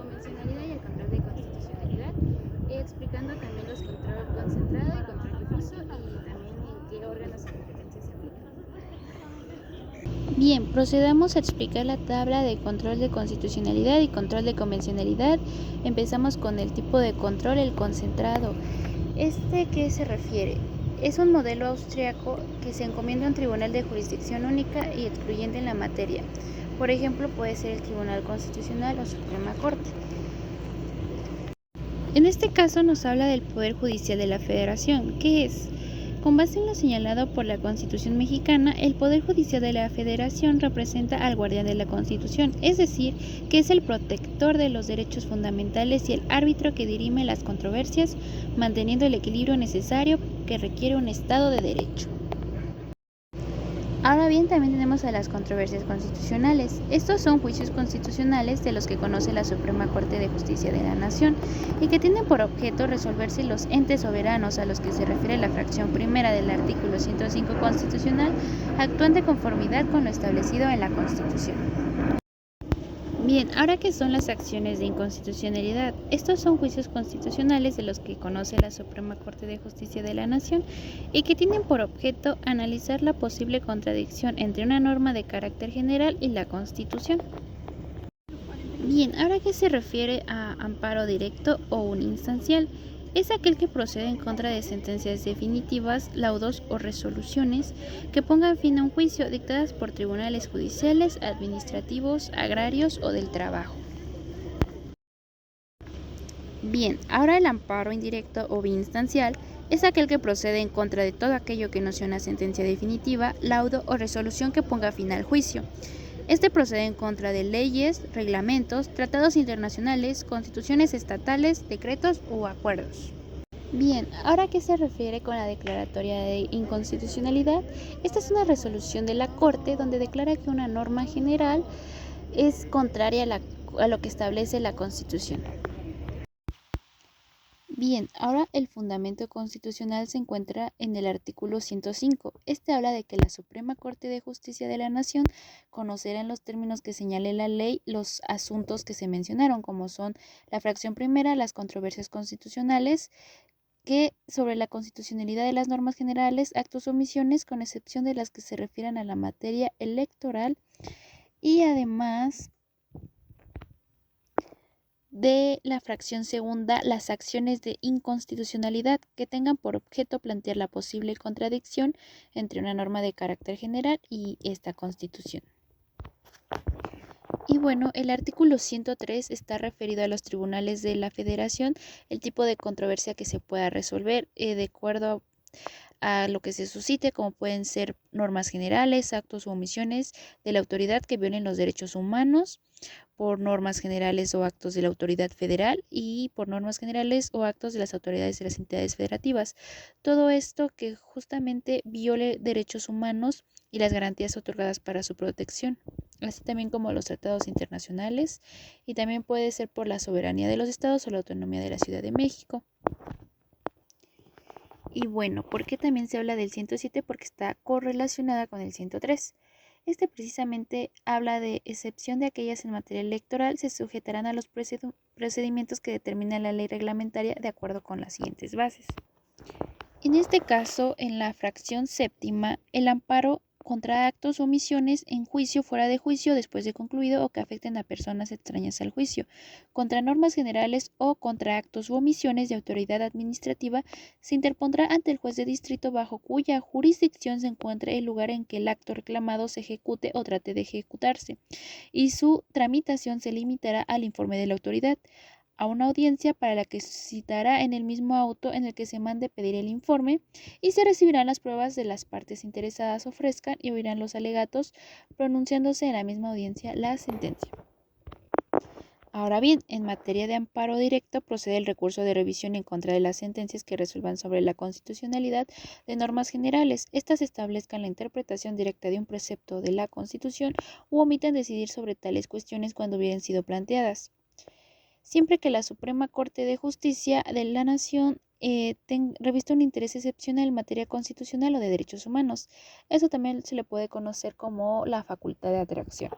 convencionalidad y el control de constitucionalidad, explicando también los control concentrado y control difuso y también en qué órganos y competencias se aplican. Bien, procedamos a explicar la tabla de control de constitucionalidad y control de convencionalidad. Empezamos con el tipo de control, el concentrado. ¿Qué se refiere? Es un modelo austriaco que se encomienda a un tribunal de jurisdicción única y excluyente en la materia. Por ejemplo, puede ser el Tribunal Constitucional o Suprema Corte. En este caso nos habla del Poder Judicial de la Federación. ¿Qué es? Con base en lo señalado por la Constitución mexicana, el Poder Judicial de la Federación representa al guardián de la Constitución, es decir, que es el protector de los derechos fundamentales y el árbitro que dirime las controversias, manteniendo el equilibrio necesario que requiere un Estado de Derecho. Ahora bien, también tenemos a las controversias constitucionales. Estos son juicios constitucionales de los que conoce la Suprema Corte de Justicia de la Nación y que tienen por objeto resolver si los entes soberanos a los que se refiere la fracción primera del artículo 105 constitucional actúan de conformidad con lo establecido en la Constitución. Bien, ahora qué son las acciones de inconstitucionalidad. Estos son juicios constitucionales de los que conoce la Suprema Corte de Justicia de la Nación y que tienen por objeto analizar la posible contradicción entre una norma de carácter general y la Constitución. Bien, ahora qué se refiere a amparo directo o uninstancial. Es aquel que procede en contra de sentencias definitivas, laudos o resoluciones que pongan fin a un juicio dictadas por tribunales judiciales, administrativos, agrarios o del trabajo. Bien, ahora el amparo indirecto o biinstancial es aquel que procede en contra de todo aquello que no sea una sentencia definitiva, laudo o resolución que ponga fin al juicio. Este procede en contra de leyes, reglamentos, tratados internacionales, constituciones estatales, decretos o acuerdos. Bien, ¿ahora qué se refiere con la declaratoria de inconstitucionalidad? Esta es una resolución de la Corte donde declara que una norma general es contraria a lo que establece la Constitución. Bien, ahora el fundamento constitucional se encuentra en el artículo 105. Este habla de que la Suprema Corte de Justicia de la Nación conocerá en los términos que señale la ley los asuntos que se mencionaron, como son la fracción primera, las controversias constitucionales, que sobre la constitucionalidad de las normas generales, actos o omisiones, con excepción de las que se refieran a la materia electoral, y además de la fracción segunda, las acciones de inconstitucionalidad que tengan por objeto plantear la posible contradicción entre una norma de carácter general y esta Constitución. Y bueno, el artículo 103 está referido a los tribunales de la Federación, el tipo de controversia que se pueda resolver de acuerdo a lo que se suscite, como pueden ser normas generales, actos u omisiones de la autoridad que violen los derechos humanos, por normas generales o actos de la autoridad federal y por normas generales o actos de las autoridades de las entidades federativas. Todo esto que justamente viole derechos humanos y las garantías otorgadas para su protección, así también como los tratados internacionales, y también puede ser por la soberanía de los estados o la autonomía de la Ciudad de México. Y bueno, ¿por qué también se habla del 107? Porque está correlacionada con el 103. Este precisamente habla de excepción de aquellas en materia electoral, se sujetarán a los procedimientos que determina la ley reglamentaria de acuerdo con las siguientes bases. En este caso, en la fracción séptima, el amparo contra actos o omisiones en juicio, fuera de juicio, después de concluido o que afecten a personas extrañas al juicio, contra normas generales o contra actos u omisiones de autoridad administrativa, se interpondrá ante el juez de distrito bajo cuya jurisdicción se encuentre el lugar en que el acto reclamado se ejecute o trate de ejecutarse, y su tramitación se limitará al informe de la autoridad, a una audiencia para la que citará en el mismo auto en el que se mande pedir el informe, y se recibirán las pruebas de las partes interesadas ofrezcan y oirán los alegatos, pronunciándose en la misma audiencia la sentencia. Ahora bien, en materia de amparo directo procede el recurso de revisión en contra de las sentencias que resuelvan sobre la constitucionalidad de normas generales. Estas establezcan la interpretación directa de un precepto de la Constitución u omitan decidir sobre tales cuestiones cuando hubieran sido planteadas, siempre que la Suprema Corte de Justicia de la Nación revista un interés excepcional en materia constitucional o de derechos humanos. Eso también se le puede conocer como la facultad de atracción.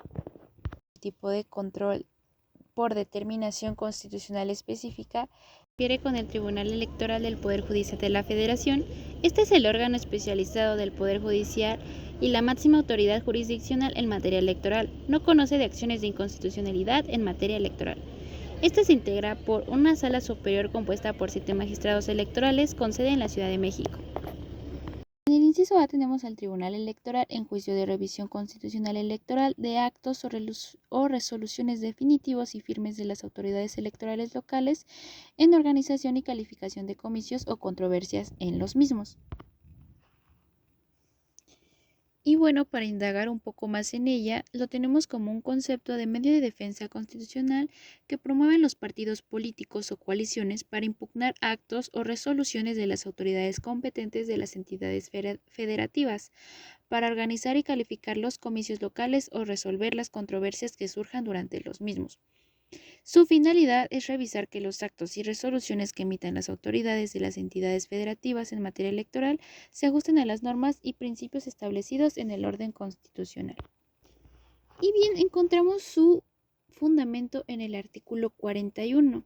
Tipo de control por determinación constitucional específica, refiere con el Tribunal Electoral del Poder Judicial de la Federación. Este es el órgano especializado del Poder Judicial y la máxima autoridad jurisdiccional en materia electoral. No conoce de acciones de inconstitucionalidad en materia electoral. Esta se integra por una sala superior compuesta por 7 magistrados electorales con sede en la Ciudad de México. En el inciso A tenemos al Tribunal Electoral en juicio de revisión constitucional electoral de actos o resoluciones definitivos y firmes de las autoridades electorales locales en organización y calificación de comicios o controversias en los mismos. Y bueno, para indagar un poco más en ella, lo tenemos como un concepto de medio de defensa constitucional que promueven los partidos políticos o coaliciones para impugnar actos o resoluciones de las autoridades competentes de las entidades federativas, para organizar y calificar los comicios locales o resolver las controversias que surjan durante los mismos. Su finalidad es revisar que los actos y resoluciones que emitan las autoridades de las entidades federativas en materia electoral se ajusten a las normas y principios establecidos en el orden constitucional. Y bien, encontramos su fundamento en el artículo 41.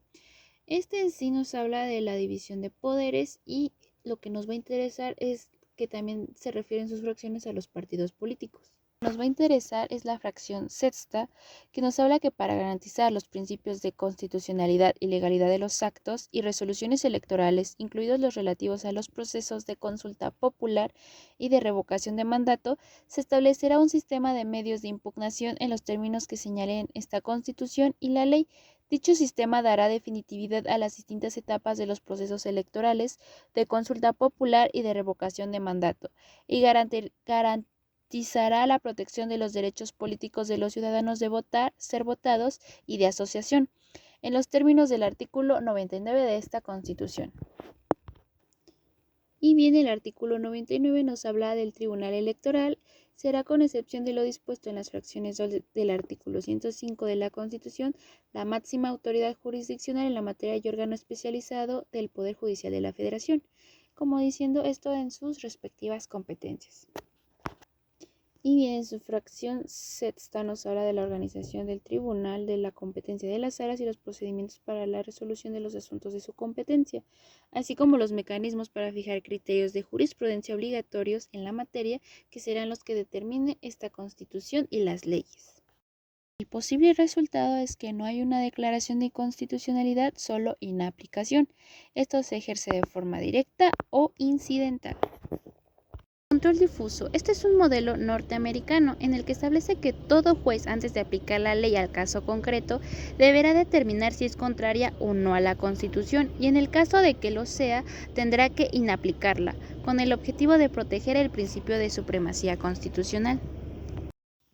Este en sí nos habla de la división de poderes y lo que nos va a interesar es que también se refieren sus fracciones a los partidos políticos. Nos va a interesar es la fracción sexta, que nos habla que para garantizar los principios de constitucionalidad y legalidad de los actos y resoluciones electorales, incluidos los relativos a los procesos de consulta popular y de revocación de mandato, se establecerá un sistema de medios de impugnación en los términos que señalen esta Constitución y la ley. Dicho sistema dará definitividad a las distintas etapas de los procesos electorales, de consulta popular y de revocación de mandato, y garantizará la protección de los derechos políticos de los ciudadanos de votar, ser votados y de asociación, en los términos del artículo 99 de esta Constitución. Y bien, el artículo 99 nos habla del Tribunal Electoral. Será con excepción de lo dispuesto en las fracciones del artículo 105 de la Constitución, la máxima autoridad jurisdiccional en la materia y órgano especializado del Poder Judicial de la Federación, como diciendo esto en sus respectivas competencias. Y bien, en su fracción sexta nos habla de la organización del tribunal, de la competencia de las salas y los procedimientos para la resolución de los asuntos de su competencia, así como los mecanismos para fijar criterios de jurisprudencia obligatorios en la materia que serán los que determine esta Constitución y las leyes. El posible resultado es que no hay una declaración de inconstitucionalidad, solo inaplicación. Esto se ejerce de forma directa o incidental. Control difuso. Este es un modelo norteamericano en el que establece que todo juez, antes de aplicar la ley al caso concreto, deberá determinar si es contraria o no a la Constitución y en el caso de que lo sea, tendrá que inaplicarla, con el objetivo de proteger el principio de supremacía constitucional.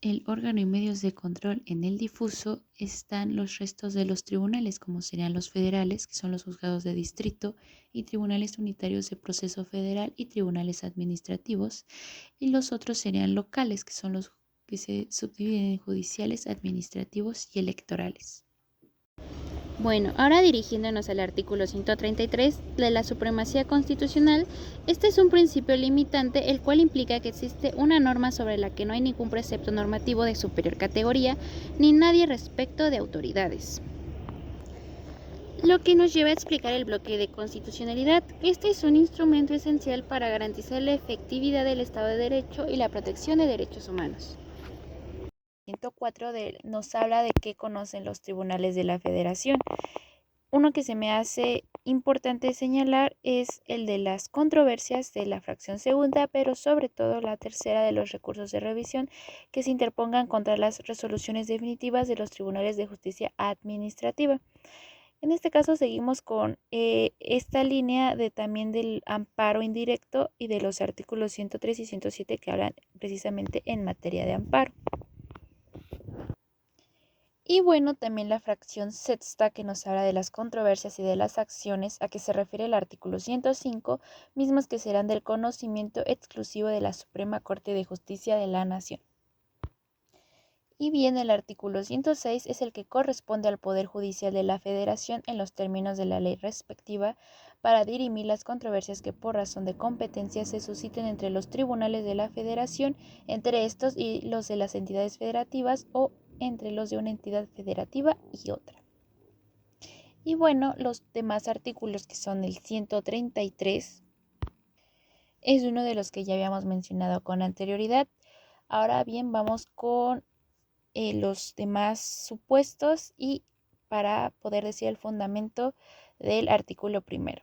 El órgano y medios de control en el difuso están los restos de los tribunales, como serían los federales, que son los juzgados de distrito, y tribunales unitarios de proceso federal y tribunales administrativos, y los otros serían locales, que son los que se subdividen en judiciales, administrativos y electorales. Bueno, ahora dirigiéndonos al artículo 133 de la supremacía constitucional, este es un principio limitante el cual implica que existe una norma sobre la que no hay ningún precepto normativo de superior categoría ni nadie respecto de autoridades. Lo que nos lleva a explicar el bloque de constitucionalidad. Este es un instrumento esencial para garantizar la efectividad del Estado de Derecho y la protección de derechos humanos. 104 nos habla de qué conocen los tribunales de la Federación. Uno que se me hace importante señalar es el de las controversias de la fracción segunda, pero sobre todo la tercera de los recursos de revisión que se interpongan contra las resoluciones definitivas de los tribunales de justicia administrativa. En este caso seguimos con esta línea también del amparo indirecto y de los artículos 103 y 107 que hablan precisamente en materia de amparo. Y bueno, también la fracción sexta que nos habla de las controversias y de las acciones a que se refiere el artículo 105, mismas que serán del conocimiento exclusivo de la Suprema Corte de Justicia de la Nación. Y bien, el artículo 106 es el que corresponde al Poder Judicial de la Federación en los términos de la ley respectiva para dirimir las controversias que por razón de competencia se susciten entre los tribunales de la Federación, entre estos y los de las entidades federativas o entre los de una entidad federativa y otra. Y bueno, los demás artículos que son el 133 es uno de los que ya habíamos mencionado con anterioridad. Ahora bien, vamos con los demás supuestos y para poder decir el fundamento del artículo primero.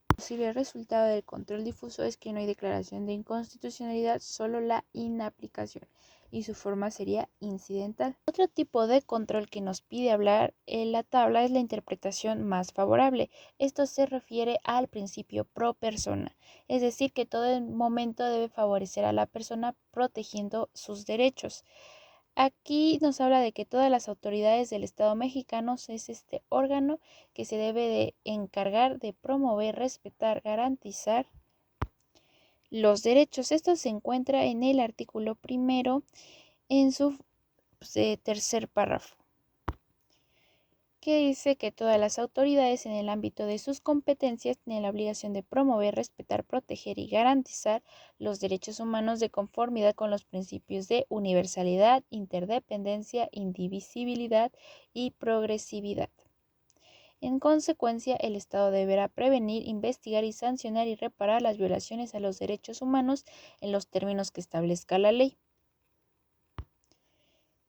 El posible resultado del control difuso es que no hay declaración de inconstitucionalidad, solo la inaplicación, y su forma sería incidental. Otro tipo de control que nos pide hablar en la tabla es la interpretación más favorable. Esto se refiere al principio pro persona, es decir, que todo el momento debe favorecer a la persona protegiendo sus derechos. Aquí nos habla de que todas las autoridades del Estado mexicano es este órgano que se debe de encargar de promover, respetar, garantizar los derechos. Esto se encuentra en el artículo primero en su tercer párrafo, que dice que todas las autoridades en el ámbito de sus competencias tienen la obligación de promover, respetar, proteger y garantizar los derechos humanos de conformidad con los principios de universalidad, interdependencia, indivisibilidad y progresividad. En consecuencia, el Estado deberá prevenir, investigar y sancionar y reparar las violaciones a los derechos humanos en los términos que establezca la ley.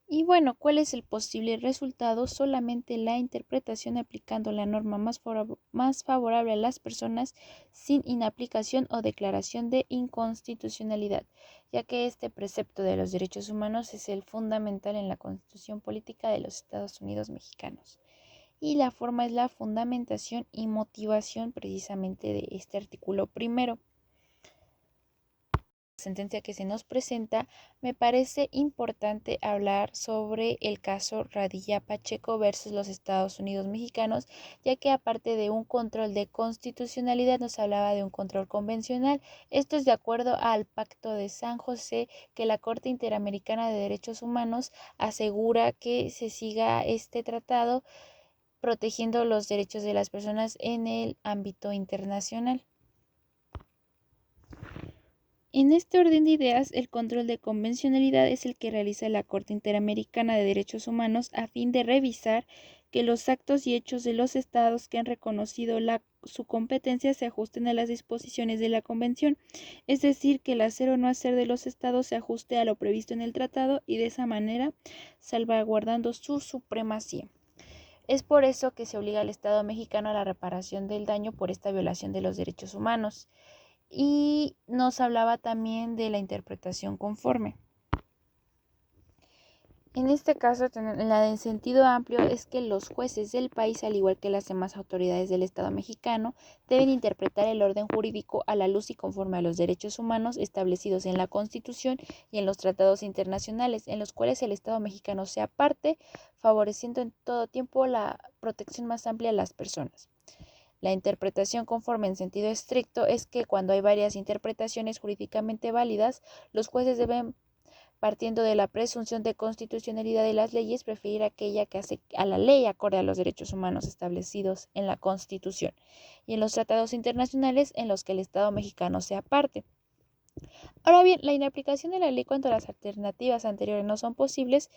Y bueno, ¿cuál es el posible resultado? Solamente la interpretación aplicando la norma más favorable a las personas sin inaplicación o declaración de inconstitucionalidad, ya que este precepto de los derechos humanos es el fundamental en la Constitución Política de los Estados Unidos mexicanos. Y la forma es la fundamentación y motivación precisamente de este artículo primero. Sentencia que se nos presenta, me parece importante hablar sobre el caso Radilla Pacheco versus los Estados Unidos mexicanos, ya que aparte de un control de constitucionalidad nos hablaba de un control convencional. Esto es de acuerdo al Pacto de San José, que la Corte Interamericana de Derechos Humanos asegura que se siga este tratado protegiendo los derechos de las personas en el ámbito internacional. En este orden de ideas, el control de convencionalidad es el que realiza la Corte Interamericana de Derechos Humanos a fin de revisar que los actos y hechos de los estados que han reconocido su competencia se ajusten a las disposiciones de la Convención, es decir, que el hacer o no hacer de los estados se ajuste a lo previsto en el tratado y de esa manera salvaguardando su supremacía. Es por eso que se obliga al Estado mexicano a la reparación del daño por esta violación de los derechos humanos. Y nos hablaba también de la interpretación conforme. En este caso, la de sentido amplio es que los jueces del país, al igual que las demás autoridades del Estado mexicano, deben interpretar el orden jurídico a la luz y conforme a los derechos humanos establecidos en la Constitución y en los tratados internacionales, en los cuales el Estado mexicano sea parte, favoreciendo en todo tiempo la protección más amplia a las personas. La interpretación conforme en sentido estricto es que cuando hay varias interpretaciones jurídicamente válidas, los jueces deben, partiendo de la presunción de constitucionalidad de las leyes, preferir aquella que hace a la ley acorde a los derechos humanos establecidos en la Constitución y en los tratados internacionales en los que el Estado mexicano sea parte. Ahora bien, la inaplicación de la ley cuando las alternativas anteriores no son posibles,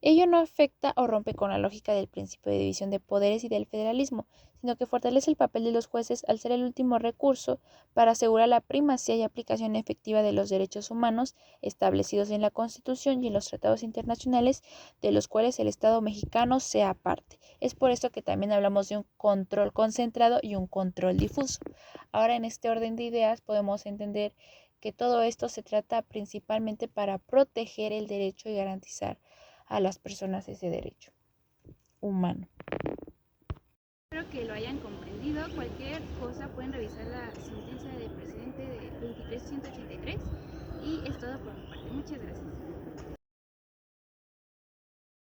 ello no afecta o rompe con la lógica del principio de división de poderes y del federalismo, sino que fortalece el papel de los jueces al ser el último recurso para asegurar la primacía y aplicación efectiva de los derechos humanos establecidos en la Constitución y en los tratados internacionales de los cuales el Estado mexicano sea parte. Es por esto que también hablamos de un control concentrado y un control difuso. Ahora, en este orden de ideas podemos entender que todo esto se trata principalmente para proteger el derecho y garantizar a las personas ese derecho humano. Espero que lo hayan comprendido. Cualquier cosa pueden revisar la sentencia de presidente de 23183 y es todo por mi parte. Muchas gracias.